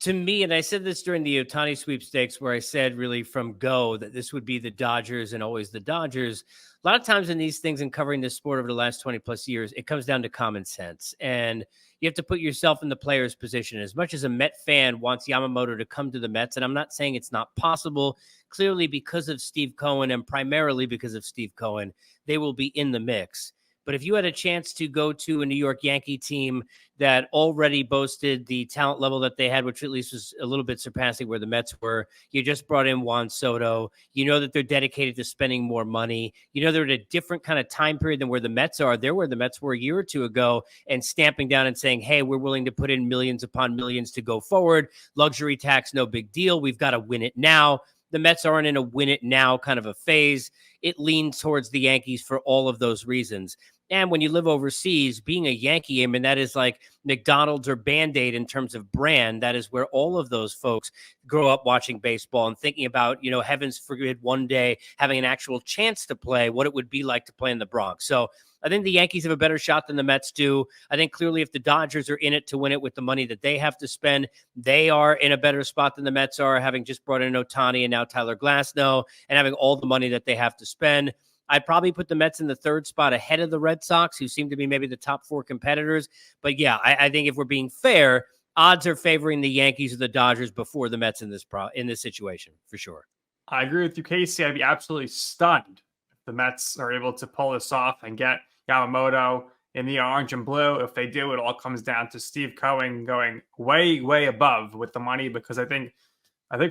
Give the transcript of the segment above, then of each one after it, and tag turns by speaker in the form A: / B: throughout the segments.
A: To me, and I said this during the Otani sweepstakes, where I said really from go that this would be the Dodgers and always the Dodgers. A lot of times in these things and covering this sport over the last 20 plus years, it comes down to common sense. And you have to put yourself in the player's position. As much as a Met fan wants Yamamoto to come to the Mets, and I'm not saying it's not possible, clearly because of Steve Cohen and primarily because of Steve Cohen, they will be in the mix. But if you had a chance to go to a New York Yankee team that already boasted the talent level that they had, which at least was a little bit surpassing where the Mets were, you just brought in Juan Soto. You know that they're dedicated to spending more money. You know they're at a different kind of time period than where the Mets are. They're where the Mets were a year or two ago and stamping down and saying, hey, we're willing to put in millions upon millions to go forward. Luxury tax, no big deal. We've got to win it now. The Mets aren't in a win it now kind of a phase. It leans towards the Yankees for all of those reasons. And when you live overseas, being a Yankee, I mean, that is like McDonald's or Band-Aid in terms of brand. That is where all of those folks grow up watching baseball and thinking about, you know, heavens forbid one day having an actual chance to play, what it would be like to play in the Bronx. So I think the Yankees have a better shot than the Mets do. I think clearly if the Dodgers are in it to win it with the money that they have to spend, they are in a better spot than the Mets are, having just brought in Otani and now Tyler Glasnow and having all the money that they have to spend. I'd probably put the Mets in the third spot ahead of the Red Sox, who seem to be maybe the top four competitors. But yeah, I think if we're being fair, odds are favoring the Yankees or the Dodgers before the Mets in this situation, for sure.
B: I agree with you, Casey. I'd be absolutely stunned if the Mets are able to pull this off and get Yamamoto in the orange and blue. If they do, it all comes down to Steve Cohen going way, way above with the money, because I think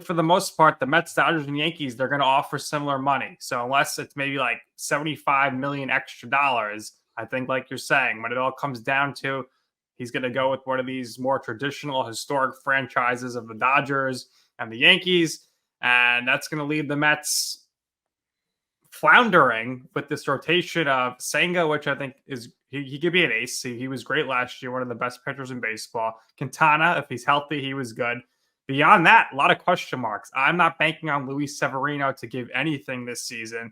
B: for the most part, the Mets, Dodgers, and Yankees, they're going to offer similar money. So unless it's maybe like 75 million extra dollars, I think, like you're saying, when it all comes down to, he's going to go with one of these more traditional, historic franchises of the Dodgers and the Yankees. And that's going to leave the Mets floundering with this rotation of Senga, which I think is, he could be an ace. He was great last year, one of the best pitchers in baseball. Quintana, if he's healthy, he was good. Beyond that, a lot of question marks. I'm not banking on Luis Severino to give anything this season.